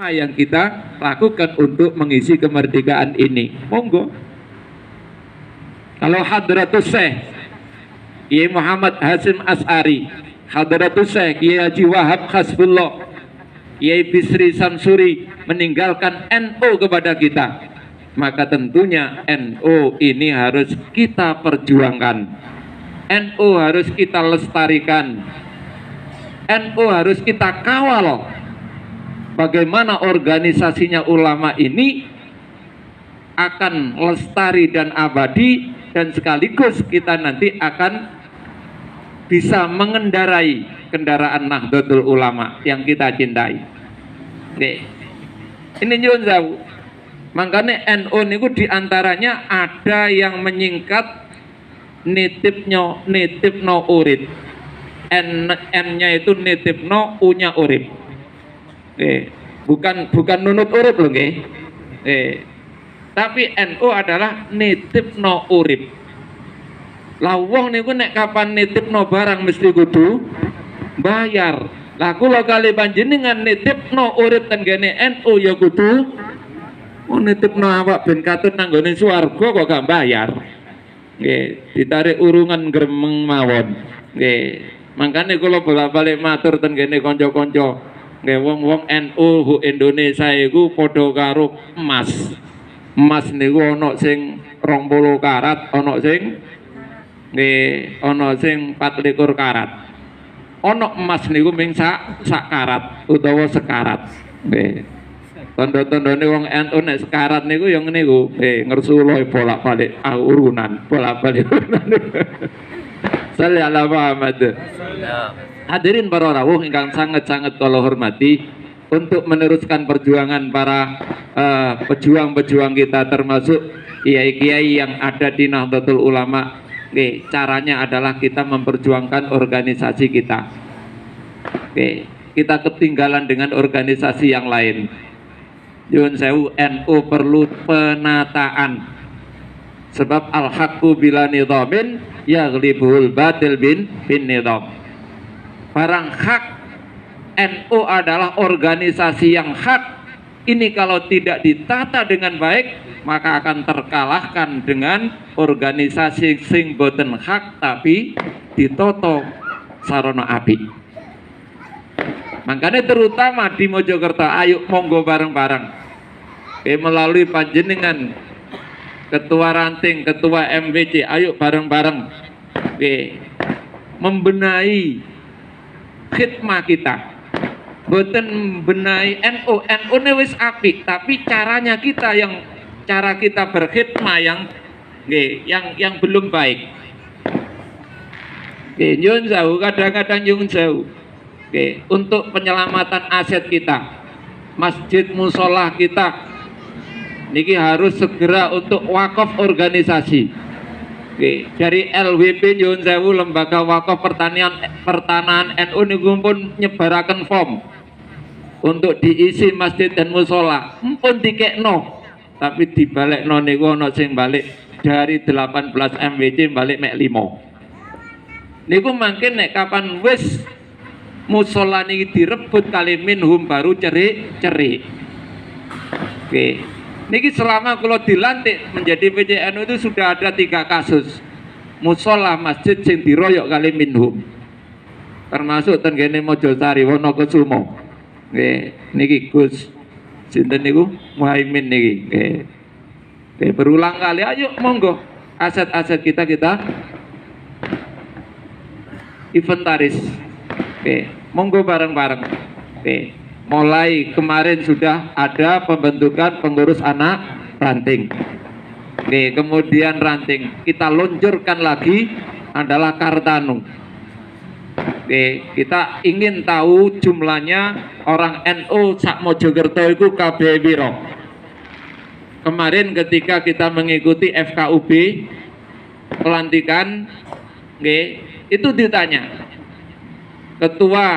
apa yang kita lakukan untuk mengisi kemerdekaan ini. Monggo. Kalau Hadratus Syekh Kiai Muhammad Hasyim Asy'ari, Hadratus Syekh Kiai Haji Wahab Hasbullah, Kiai Bisri Samsuri meninggalkan NU kepada kita, maka tentunya NU ini harus kita perjuangkan, NU harus kita lestarikan, NU harus kita kawal. Bagaimana organisasinya ulama ini akan lestari dan abadi, dan sekaligus kita nanti akan bisa mengendarai kendaraan Nahdlatul Ulama yang kita cintai. Oke. Ini nyuwun sewu. Makanya NU niku diantaranya ada yang menyingkat nitipno urip. N-nya itu nitipno, U-nya urip. Bukan nunut urip loh nggih. Tapi NU adalah nitipno urip. Lah wong niku nek kapan nitipno barang mesti kudu bayar. Lah kula kali panjenengan nitipno urip ten gene NU ya kudu nitipno awak ben katut nang gone swarga kok gak bayar. Nggih, ditarik urungan gremeng mawon. Nggih. Mangkane kula bolak-balik matur ten gene kanca-kanca. Nggih, wong-wong NU Indonesia iku padha karo emas. Emas niku ana sing 20 karat, ana sing nggih, ana sing 24 karat. Ana emas niku ming sak karat utawa sekarat. Nggih. Tanda-tandane wong NU nek sekarat niku ya ngene niku, ngersula bolak-balik urunan, bolak-balik urunan. Shalli ala Muhammad. Hadirin para rawuh ingkang sangat-sangat kula hormati, untuk meneruskan perjuangan para pejuang-pejuang kita termasuk kiai-kiai yang ada di Nahdlatul Ulama. Caranya adalah kita memperjuangkan organisasi kita. Kita ketinggalan dengan organisasi yang lain. Nyuwun sewu, NU perlu penataan. Sebab al-haqqu bila nidhamin yaghlibul batil bin nidham. Barang hak, NU adalah organisasi yang hak. Ini kalau tidak ditata dengan baik, maka akan terkalahkan dengan organisasi sing boten hak tapi ditoto sarana api. Makanya terutama di Mojokerto, ayo monggo bareng-bareng melalui panjenengan ketua ranting, ketua MWC, ayo bareng-bareng membenahi khidmah kita. Boten benahi NU ini wis apik, tapi caranya kita cara kita berkhidmah yang belum baik. Nyuwun sewu, kadang-kadang nyuwun sewu. Untuk penyelamatan aset kita, masjid musola kita niki harus segera untuk wakaf organisasi. Dari LWP nyuwun sewu, lembaga wakaf pertanahan NU niku pun nyebaraken form untuk diisi masjid dan musola, pun dikekno, tapi dibalekno niku ana sing balik dari 18 MWC balik mek 5. Niku mungkin nek kapan wis musola niki direbut kali minhum baru cerik. Niki selama kalau dilantik menjadi PCNU itu sudah ada 3 kasus musola masjid sing diroyok kali minhum, termasuk ten kene Mojosari Wonokusumo. Niki Gus sinten niku Muhaimin niki. Berulang kali, ayo monggo aset-aset kita inventaris. Monggo bareng-bareng. Mulai kemarin sudah ada pembentukan pengurus anak ranting. Kemudian ranting kita luncurkan lagi adalah Kartanu. Kita ingin tahu jumlahnya orang NU sak Mojokerto itu kabeh piro. Kemarin ketika kita mengikuti FKUB pelantikan, itu ditanya Ketua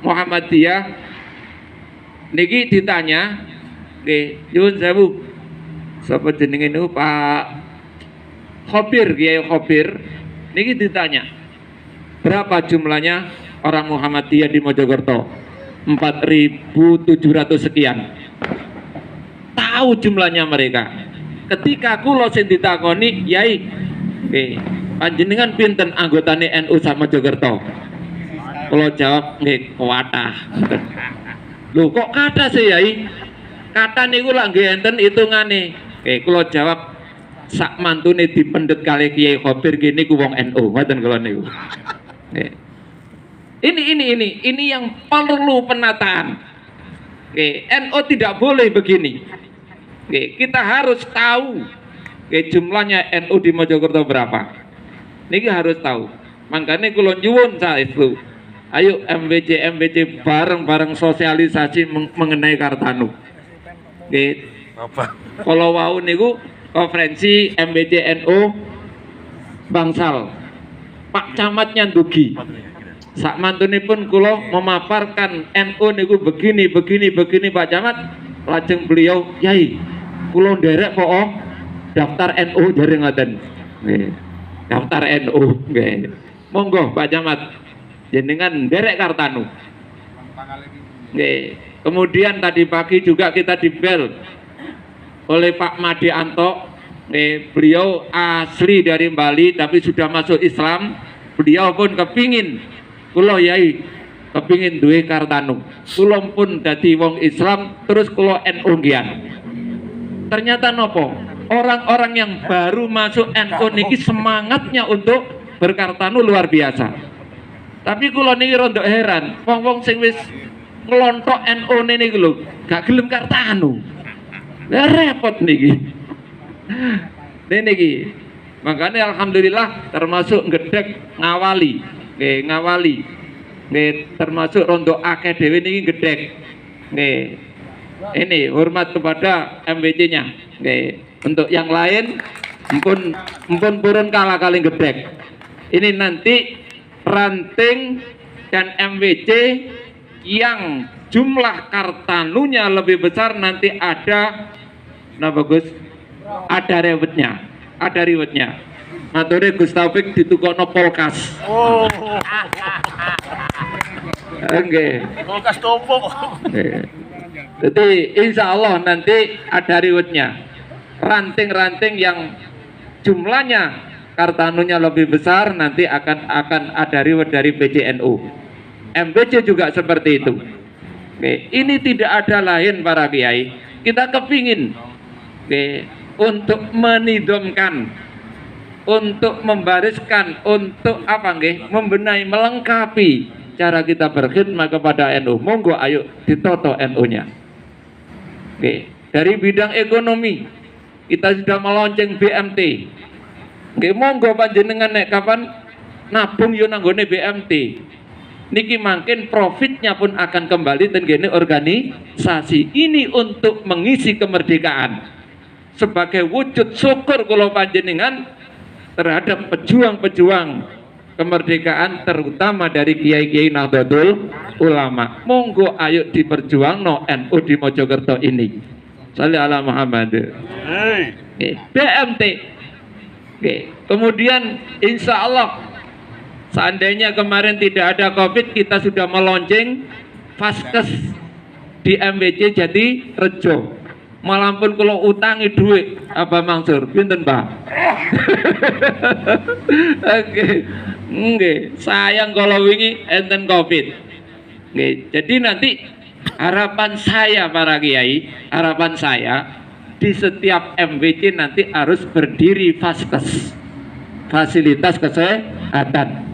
Muhammadiyah niki ditanya, nyuwun sewu, sapa jenenge niku Pak Khobir, Kiai Khobir, niki ditanya berapa jumlahnya orang Muhammadiyah di Mojokerto? 4.700 sekian. tahu jumlahnya mereka. Ketika kula sing ditakoni, "Yai, panjenengan pinten anggotane NU sak Mojokerto?" Kula jawab, "Nggih, kuatah." Lho kok kata sih Yai? Kata niku lak nggih enten hitungane. Kula jawab, sak mantune dipendet kali Kiai Khobir gini ku wong NU, ngoten kula niku. Ini yang perlu penataan. NU tidak boleh begini. Kita harus tahu jumlahnya NU di Mojokerto berapa. Niki harus tahu. Makanya kula nyuwun saestu. Ayo MBC bareng-bareng sosialisasi mengenai Kartanu. Kalau wau niku konferensi MBC NU Bangsal. Pak Camatnya ndugi. Sak mantunipun kula memaparkan NU niku begini Pak Camat. Lajeng beliau, "Yai, kula nderek kok daftar NU jare ngoten." Nggih. Daftar NU nggih. Monggo Pak Camat jenengan nderek Kartanu. Nggih. Kemudian tadi pagi juga kita dibel oleh Pak Made Anto. Beliau asli dari Bali tapi sudah masuk Islam. Beliau pun kepingin kula Yai kepingin duwe Kartanu. Kula pun dadi wong Islam terus kula NU ngian. Ternyata nopo? Orang-orang yang baru masuk NU niki semangatnya untuk berkartanu luar biasa. Tapi kula niki rondo heran, wong-wong sing wis nglontok NU niki lho, gak gelem kartanu. Lah repot niki. Niki. Makanya alhamdulillah termasuk gedhek ngawali. Nggih, ngawali. Nggih, termasuk rondo akeh dhewe niki gedhek. Nggih. Ini hormat kepada MBC-nya. Nggih. Untuk yang lain empun purun kalah kali gedhek. Ini nanti ranting dan MWC yang jumlah kartanunya lebih besar nanti ada bagus ada riwetnya matore Gus Taufik ditukono polkas. Oh. Oke. Polkas tumpuk. Jadi insya Allah nanti ada riwetnya ranting-ranting yang jumlahnya kartanunya lebih besar nanti akan ada riwet dari PCNU. MBC juga seperti itu. Oke, ini tidak ada lain para kiai. Kita kepingin untuk menidomkan, untuk membariskan, untuk apa membenahi, melengkapi cara kita berkhidmat kepada NU. Monggo ayo ditoto NU-nya. Oke, dari bidang ekonomi kita sudah melonceng BMT. Oke, monggo panjenengan nek kapan nabung yo nanggone BMT. Niki makin profitnya pun akan kembali tenggene organisasi. Ini untuk mengisi kemerdekaan sebagai wujud syukur kula panjenengan terhadap pejuang-pejuang kemerdekaan terutama dari kiai-kiai Nahdlatul Ulama. Monggo ayo diperjuangno NU di Mojokerto ini. Shalli ala Muhammad. BMT. Kemudian insya Allah seandainya kemarin tidak ada COVID, kita sudah melonceng Vaskes di MBC Jati Rejo. Malampun kalau utangi duit apa Mansur, pinten Pak? Oke, nggih. Sayang kalau wingi enten COVID. Nggih. Jadi nanti harapan saya para kiai, harapan saya di setiap MBC nanti harus berdiri Vaskes, fasilitas kesehatan.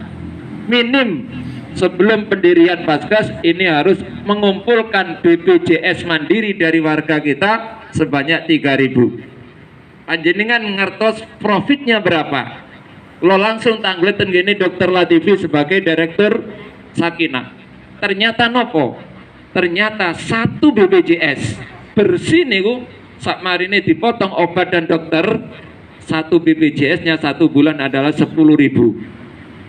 Minim sebelum pendirian Vaskes ini harus mengumpulkan BPJS mandiri dari warga kita sebanyak 3.000. Panjenengan ngertos profitnya berapa? Lo langsung tanggletan gini Dr. Latifi sebagai Direktur Sakinah. Ternyata nopo? Ternyata satu BPJS bersih niku sak marine dipotong obat dan dokter, satu BPJS-nya 1 bulan adalah 10.000.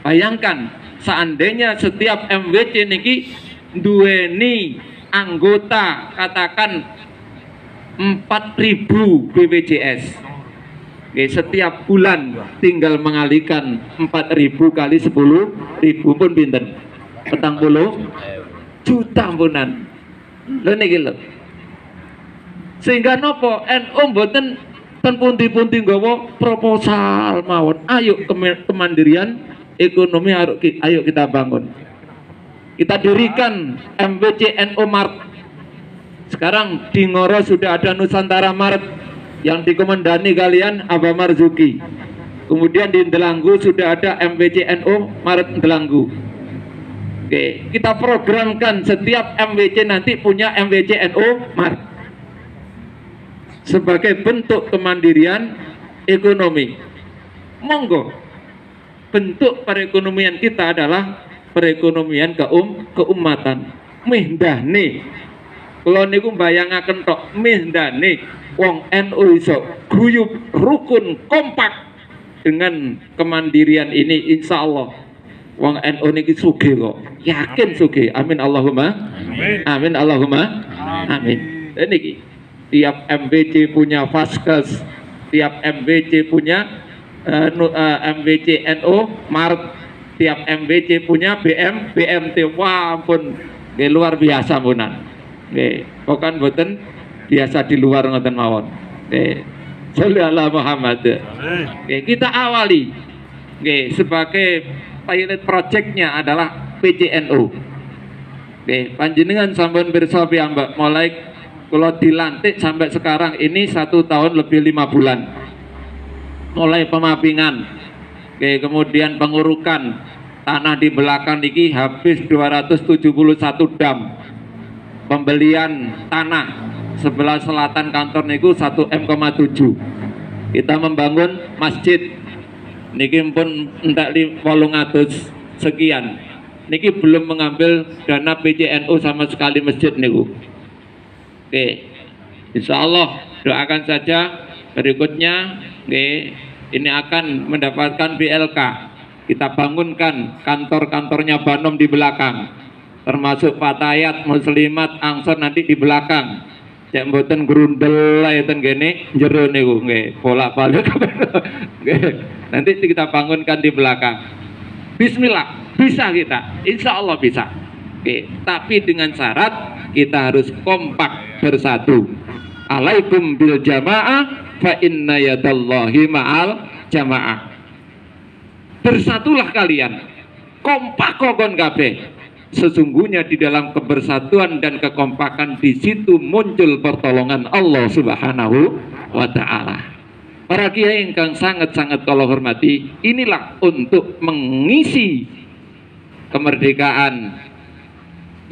Bayangkan seandainya setiap MWC niki duweni anggota katakan 4.000 BPJS. Oke, setiap bulan tinggal mengalihkan 4.000 kali 10.000 pun pinten? 40 juta punan. Lho niki lho. Sehingga nopo NU mboten ten pundi-pundi nggawa proposal mawon. Ayo kemandirian ekonomi ayo kita bangun. Kita dirikan MWC NU Mart. Sekarang di Ngoro sudah ada Nusantara Mart yang dikomandani kalian Abah Marzuki. Kemudian di Delanggu sudah ada MWC NU Mart Delanggu. Oke, kita programkan setiap MWC nanti punya MWC NU Mart sebagai bentuk kemandirian ekonomi. Monggo, bentuk perekonomian kita adalah perekonomian keumatan. Mihdane, kalau niku bayangaken tok mihdane wong NU iso guyub rukun kompak dengan kemandirian ini, insya Allah wong NU niki sugih kok, yakin sugih. Amin Allahumma amin Allahumma amin. Dan niki tiap MBC punya Vaskes, tiap MBC punya MBC NU Mart, tiap MBC punya BMT. Wah ampun, luar biasa munan. Bukan boten biasa di luar ngoten mawon. Sallallahu Muhammad. Kita awali sebagai pilot projectnya adalah PCNU. Panjenengan sampun pirsa piyambak mulai kalau dilantik sampai sekarang ini 1 tahun lebih 5 bulan. Mulai pemappingan, kemudian pengurukan tanah di belakang niki habis 271 dam. Pembelian tanah sebelah selatan kantor niku 1,7 M. Kita membangun masjid niki pun entek 800 sekian. Niki belum mengambil dana PCNU sama sekali masjid niku. Insya Allah doakan saja berikutnya ini akan mendapatkan BLK. Kita bangunkan kantor-kantornya Banom di belakang, termasuk Fatayat, Muslimat, Angsor nanti di belakang. Cek mboten grundel eten gene jero niku nggih, bolak-balik. Nanti kita bangunkan di belakang. Bismillah, bisa kita. Insya Allah bisa. Tapi dengan syarat kita harus kompak bersatu. Alaikum bil jamaah fa inna yadallahi ma'al jamaah. Bersatulah kalian, kompak kokon kabeh. Sesungguhnya di dalam kebersatuan dan kekompakan di situ muncul pertolongan Allah Subhanahu wa taala. Para kiai ingkang sangat-sangat kalau hormati, inilah untuk mengisi kemerdekaan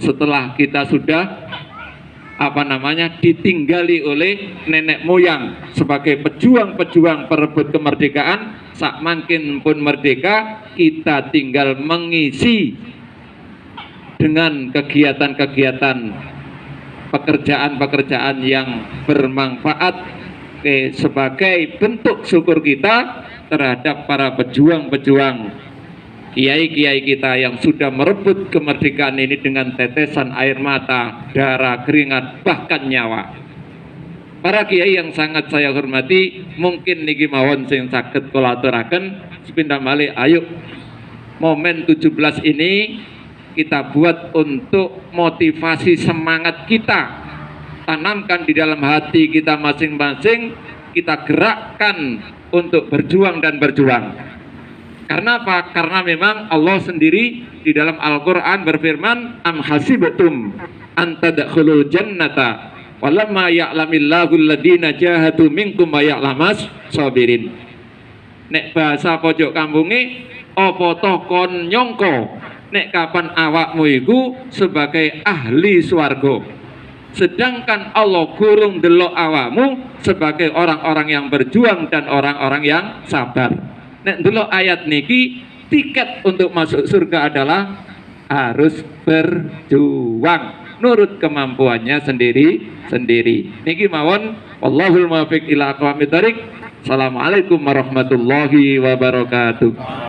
setelah kita sudah ditinggali oleh nenek moyang sebagai pejuang-pejuang perebut kemerdekaan. Sak mangkin pun merdeka, kita tinggal mengisi dengan kegiatan-kegiatan pekerjaan-pekerjaan yang bermanfaat sebagai bentuk syukur kita terhadap para pejuang-pejuang kiai-kiai kita yang sudah merebut kemerdekaan ini dengan tetesan air mata, darah, keringat, bahkan nyawa. Para kiai yang sangat saya hormati, mungkin niki mawon sing saged kula aturaken sepindah malih, ayo momen 17 ini kita buat untuk motivasi semangat kita, tanamkan di dalam hati kita masing-masing, kita gerakkan untuk berjuang dan berjuang. Karena apa? Karena memang Allah sendiri di dalam Al-Quran berfirman, am hasibtum an tadkhulul jannata walamma ya'lamillahu alladhina jahadu minkum wa ya'lamas sabirin. Nek bahasa pojok kampunge, apa to kon nyongko nek kapan awakmu iku sebagai ahli swarga, sedangkan Allah gurung delok awakmu sebagai orang-orang yang berjuang dan orang-orang yang sabar. Nek delok ayat niki, tiket untuk masuk surga adalah harus berjuang nurut kemampuannya sendiri-sendiri. Niki mawon, wallahul muwaffiq ila aqwamit thoriq. Assalamualaikum warahmatullahi wabarakatuh.